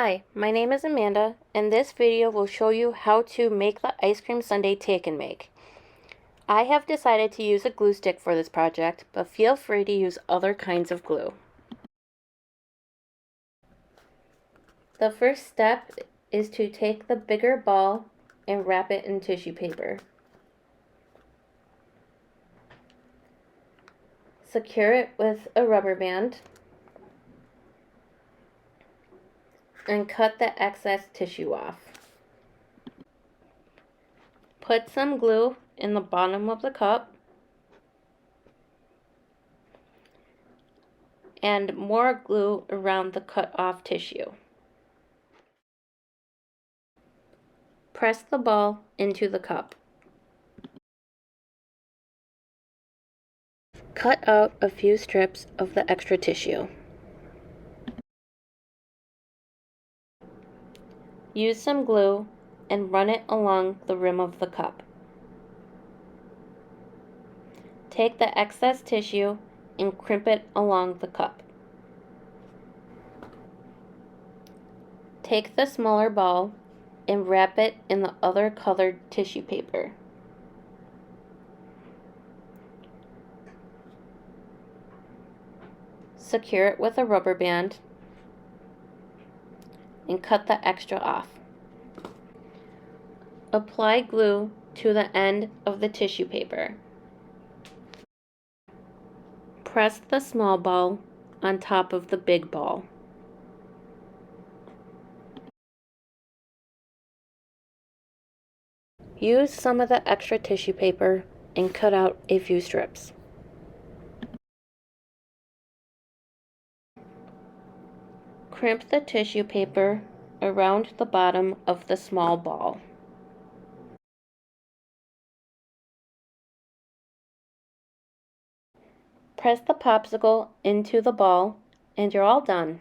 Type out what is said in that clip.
Hi, my name is Amanda, and this video will show you how to make the ice cream sundae take and make. I have decided to use a glue stick for this project, but feel free to use other kinds of glue. The first step is to take the bigger ball and wrap it in tissue paper. Secure it with a rubber band and cut the excess tissue off. Put some glue in the bottom of the cup and more glue around the cut off tissue. Press the ball into the cup. Cut out a few strips of the extra tissue. Use some glue and run it along the rim of the cup. Take the excess tissue and crimp it along the cup. Take the smaller ball and wrap it in the other colored tissue paper. Secure it with a rubber band and cut the extra off. Apply glue to the end of the tissue paper. Press the small ball on top of the big ball. Use some of the extra tissue paper and cut out a few strips. Crimp the tissue paper around the bottom of the small ball. Press the popsicle into the ball and you're all done.